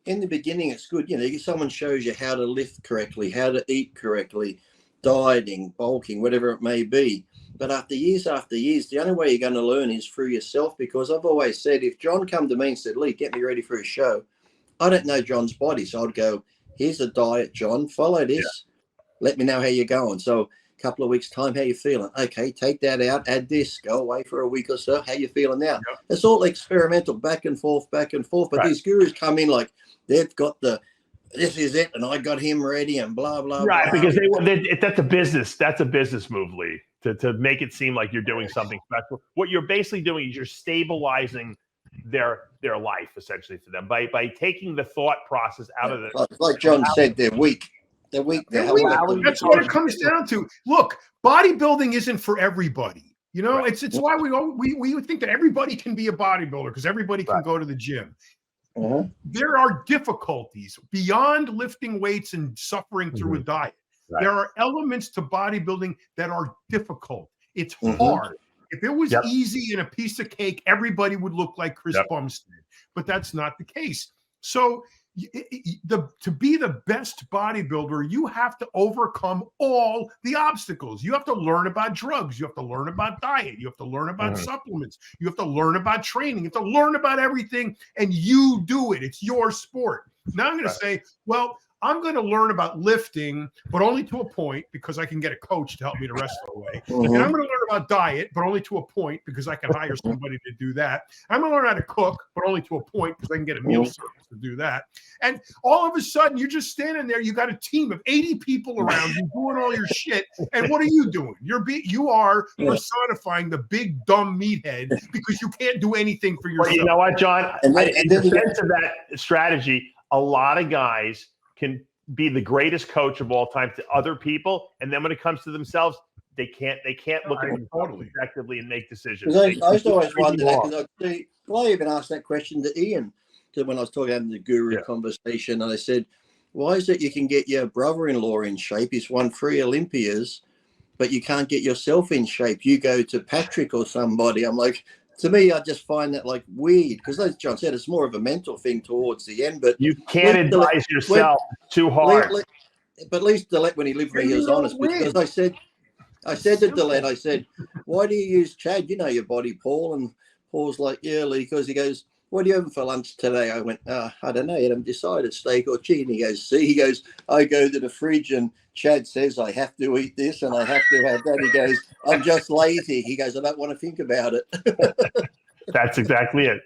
in the beginning, it's good. Someone shows you how to lift correctly, how to eat correctly, dieting, bulking, whatever it may be. But after years, the only way you're going to learn is through yourself, because I've always said, if John come to me and said, Lee, get me ready for a show, I don't know John's body. So I'd go, here's a diet, John, follow this. Yeah. Let me know how you're going. So a couple of weeks' time, how you feeling? Okay, take that out, add this, go away for a week or so. How you feeling now? Yeah. It's all experimental, back and forth. But these gurus come in like they've got this is it, and I got him ready, and blah, blah, right, blah. Because that's a business. That's a business move, Lee. To make it seem like you're doing something special. What you're basically doing is you're stabilizing their life, essentially, for them by taking the thought process out of it. Like John said, they're weak. They're weak. That's what it comes down to. Look, bodybuilding isn't for everybody. It's why we think that everybody can be a bodybuilder, because everybody can go to the gym. There are difficulties beyond lifting weights and suffering through a diet. Right. There are elements to bodybuilding that are difficult. It's hard. If it was easy and a piece of cake, everybody would look like Chris Bumstead. But that's not the case. So to be the best bodybuilder, you have to overcome all the obstacles. You have to learn about drugs. You have to learn about diet. You have to learn about supplements. You have to learn about training. You have to learn about everything, and you do it. It's your sport. Now I'm going to say, well, I'm going to learn about lifting, but only to a point, because I can get a coach to help me the rest of the way. And I'm going to learn about diet, but only to a point, because I can hire somebody to do that. I'm going to learn how to cook, but only to a point, because I can get a meal service to do that. And all of a sudden, you're just standing there. You got a team of 80 people around you doing all your shit. And what are you doing? You are personifying the big dumb meathead, because you can't do anything for yourself. Well, you know what, John? In defense of that strategy, a lot of guys can be the greatest coach of all time to other people, and then when it comes to themselves, they can't look at themselves objectively and make decisions. I used to always wonder that, because I even asked that question to Ian. when I was talking about the guru conversation, and I said, why is it you can get your brother-in-law in shape? He's won 3 Olympias, but you can't get yourself in shape. You go to Patrick or somebody. I'm like, to me, I just find that like weird, because as John said, it's more of a mental thing towards the end. But you can't advise yourself too hard. But at least Dillette, when he lived with me, he was honest, because I said to Dillette, I said, why do you use Chad? You know your body, Paul. And Paul's like, yeah, Lee, because he goes, what are you having for lunch today? I went, I don't know. I haven't decided, steak or chicken. He goes, see, he goes, I go to the fridge and Chad says I have to eat this and I have to have that. He goes, I'm just lazy. He goes, I don't want to think about it. That's exactly it.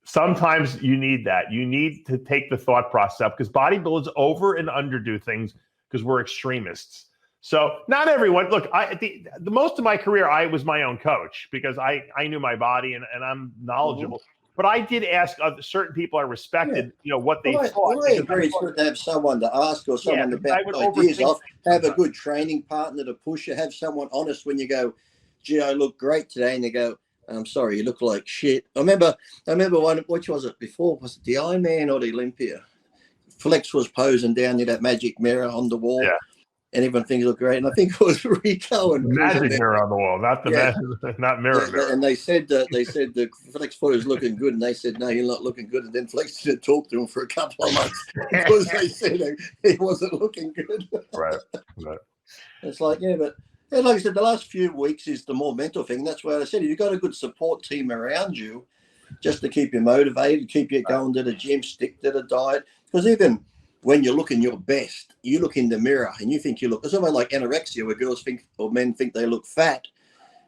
Sometimes you need that. You need to take the thought process up, because bodybuilders over and underdo things because we're extremists. So not everyone. Look, the most of my career, I was my own coach because I knew my body and I'm knowledgeable. Mm-hmm. But I did ask certain people I respected, what they thought. Well, I agree. It's good to have someone to ask or someone to bounce ideas off. Have a good training partner to push you. Have someone honest when you go, gee, I look great today. And they go, I'm sorry, you look like shit. I remember one, which was it before? Was it the Ironman or the Olympia? Flex was posing down near that magic mirror on the wall. Yeah. And everyone thinks he looked great. And I think it was Rico and magic mirror on the wall, not the not mirror. And they said the Flex thought he was looking good, and they said, no, you're not looking good. And then Flex didn't talk to him for a couple of months because they said he wasn't looking good. Right. It's like, but like I said, the last few weeks is the more mental thing. That's why I said, if you've got a good support team around you, just to keep you motivated, keep you going to the gym, stick to the diet. Because even when you're looking your best, you look in the mirror and you think you look, it's almost like anorexia, where girls think or men think they look fat,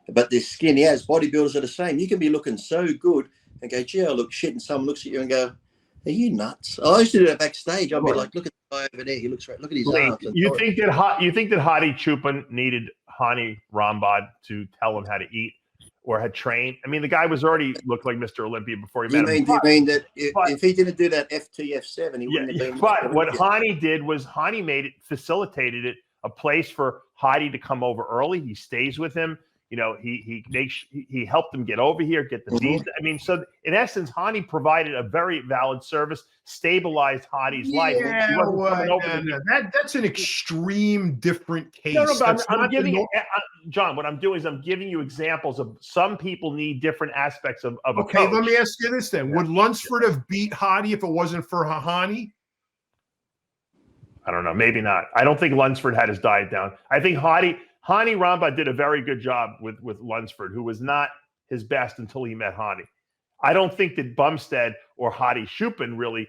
but they're skinny. As bodybuilders are the same. You can be looking so good and go, gee, I look shit. And someone looks at you and go, are you nuts? I used to do that backstage. I'd be like, look at the guy over there. He looks right. Look at his arms. You think that Hadi Choopan needed Hani Rambod to tell him how to eat or had trained? I mean, the guy was already looked like Mr. Olympia before he met him. You mean that if he didn't do that FTF7, he wouldn't have been. But what Hani did was Hani facilitated it a place for Hadi to come over early. He stays with him. He helped him get over here, get the visa. I mean, so in essence, Hani provided a very valid service, stabilized Hadi's life. That's an extreme different case. I'm giving you, John, what I'm doing is I'm giving you examples of some people need different aspects of a coach. Let me ask you this then. Would Lunsford have beat Hadi if it wasn't for Hani? I don't know. Maybe not. I don't think Lunsford had his diet down. I think Hani Rambod did a very good job with Lunsford, who was not his best until he met Hani. I don't think that Bumstead or Hadi Choopan really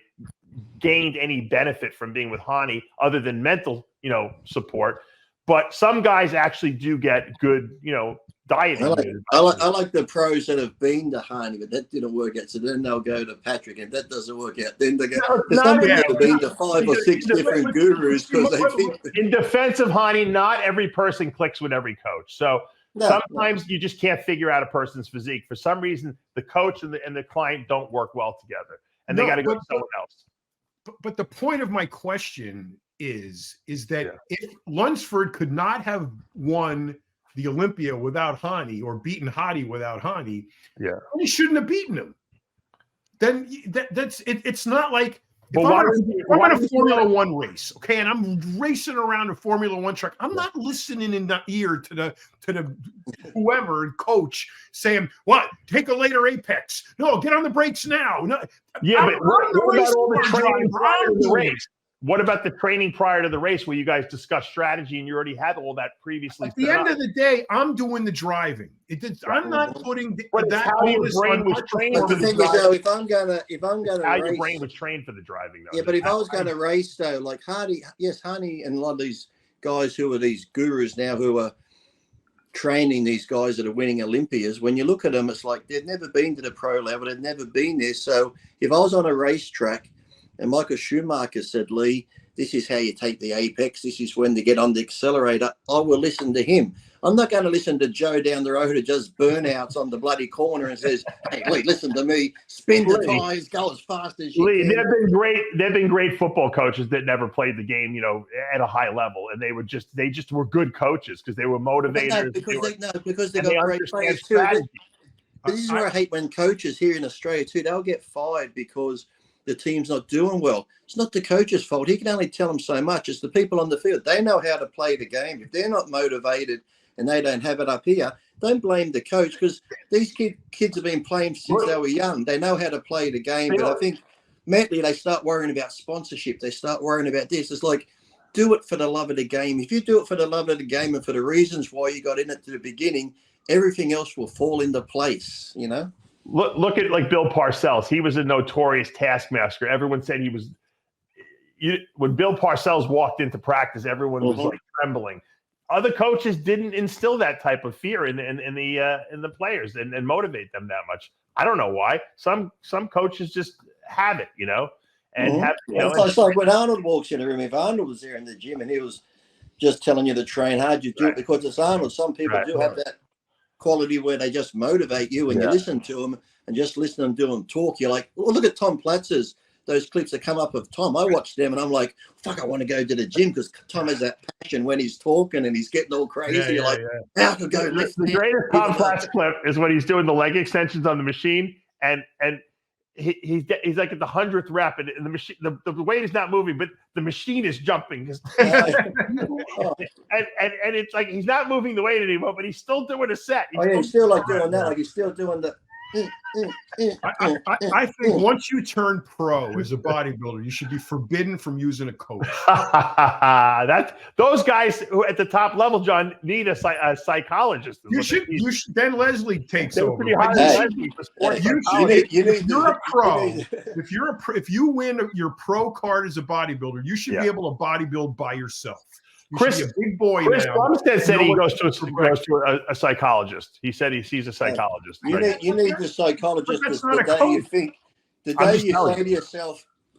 gained any benefit from being with Hani other than mental, support. But some guys actually do get good, dieting. I like the pros that have been to Hani, but that didn't work out. So then they'll go to Patrick. If that doesn't work out, then they go. Some people have been to 5 or 6 different gurus because they think. In defense of Hani, not every person clicks with every coach. So sometimes you just can't figure out a person's physique. For some reason, the coach and the client don't work well together, and they got to go to someone else. But the point of my question is that if Lunsford could not have won the Olympia without Hani or beaten Hadi without Hani, he shouldn't have beaten him. Then that's it. It's not like if I'm in a Formula One race, and I'm racing around a Formula One track, I'm not listening in the ear to the whoever coach saying, "What? Take a later apex? No, get on the brakes now." No, but what about all the training prior to the race? What about the training prior to the race where you guys discussed strategy and you already had all that previously? At the end of the day, I'm doing the driving. I'm not putting that. How your brain was trained for the driving. If I'm gonna how race, your brain was trained for the driving, though. Yeah, but if I was going to race, though, like Hani and a lot of these guys who are these gurus now who are training these guys that are winning Olympias, when you look at them, it's like they've never been to the pro level. They've never been there. So if I was on a racetrack, and Michael Schumacher said, Lee, this is how you take the apex. This is when to get on the accelerator. I will listen to him. I'm not going to listen to Joe down the road who does burnouts on the bloody corner and says, hey, Lee, listen to me. Spin the tires, go as fast as you can. They've been great football coaches that never played the game, at a high level. And they just were good coaches because they were motivators. Because they got great players too. This is where I hate when coaches here in Australia too, they'll get fired because the team's not doing well. It's not the coach's fault. He can only tell them so much. It's the people on the field. They know how to play the game. If they're not motivated and they don't have it up here, don't blame the coach, because these kids have been playing since they were young. They know how to play the game. But I think mentally they start worrying about sponsorship. They start worrying about this. It's like, do it for the love of the game. If you do it for the love of the game and for the reasons why you got in it to the beginning, everything else will fall into place, you know? Look at like Bill Parcells. He was a notorious taskmaster. Everyone said he was. When Bill Parcells walked into practice, everyone was like trembling. Other coaches didn't instill that type of fear in the players and motivate them that much. I don't know why. Some coaches just have it, you know. And it's like when Arnold walks in the room. If Arnold was there in the gym and he was just telling you to train hard, you do it because it's Arnold. Some people do have that quality where they just motivate you and you listen to them and just listen to them do them talk. You're like, well, look at Tom Platz's, those clips that come up of Tom. I watch them and I'm like, fuck, I want to go to the gym, because Tom has that passion when he's talking and he's getting all crazy. You're like, how to go lift? The greatest Tom Platz clip is when he's doing the leg extensions on the machine and he's like at the 100th rep and the machine, the weight is not moving, but the machine is jumping. And it's like he's not moving the weight anymore, but he's still doing a set. He's still like doing that. Like he's still doing the. I think once you turn pro as a bodybuilder, you should be forbidden from using a coach. Those guys who at the top level, John, need a psychologist. You should. Then Leslie takes over. If you're a pro, if you win your pro card as a bodybuilder, you should be able to bodybuild by yourself. Chris, a big boy. Chris now. Bumstead said he goes to a psychologist. He said he sees a psychologist. You need the psychologist.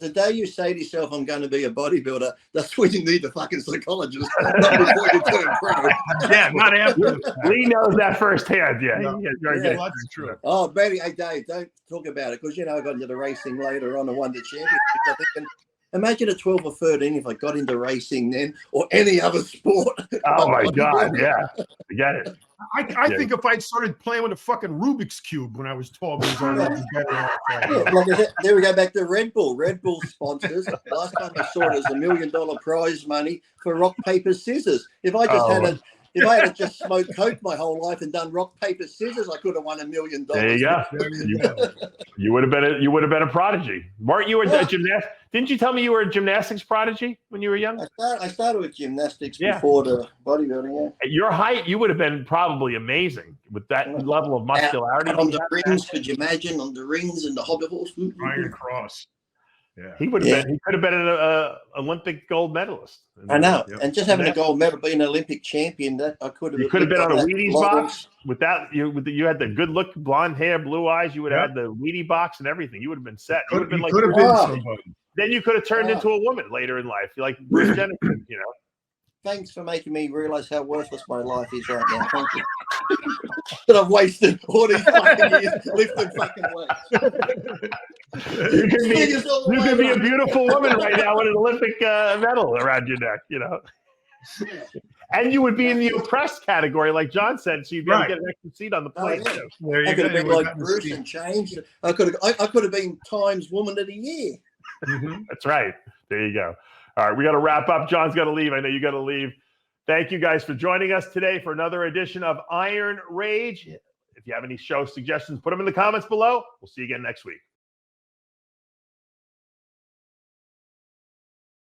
The day you say to yourself, I'm going to be a bodybuilder, that's when you need the fucking psychologist. Not before you turn pro. Yeah, not after. Lee knows that firsthand. That's true. Oh, baby, hey Dave, don't talk about it, because I got into the racing later on and won the championship. I think, imagine at 12 or 13 if I got into racing then, or any other sport. Oh my God, yeah. I get it. I think if I'd started playing with a fucking Rubik's Cube when I was 12 years old, I'd be better off. Like I said, there we go back to Red Bull. Red Bull sponsors. Last time I saw it was $1 million prize money for rock, paper, scissors. If I just if I had just smoked coke my whole life and done rock, paper, scissors, I could have won $1 million. There you go. You would have been a prodigy. Weren't you a gymnast? Didn't you tell me you were a gymnastics prodigy when you were young? I started with gymnastics before the bodybuilding. At your height, you would have been probably amazing with that level of muscularity. On the rings, could you imagine? On the rings and the hobby horse. Iron Cross. Yeah. He would have been. He could have been an Olympic gold medalist. I know, and just having a gold medal, being an Olympic champion, that I could have. You could have been on a Wheaties box with that. You had the good look, blonde hair, blue eyes. You would have had the Wheatie box and everything. You would have been set. You would have been like. Somebody. Then you could have turned into a woman later in life, like Bruce Jenner, you know. Thanks for making me realize how worthless my life is right now. Thank you. That I've wasted all these fucking years lifting fucking weights. You could be a beautiful woman right now with an Olympic medal around your neck, you know. And you would be in the oppressed category, like John said, so you'd be able to get an extra seat on the plane. I could have been like Bruce and changed. I could have been Times Woman of the Year. That's right. There you go. All right, we got to wrap up. John's got to leave. I know you got to leave. Thank you guys for joining us today for another edition of Iron Rage. If you have any show suggestions, put them in the comments below. We'll see you again next week.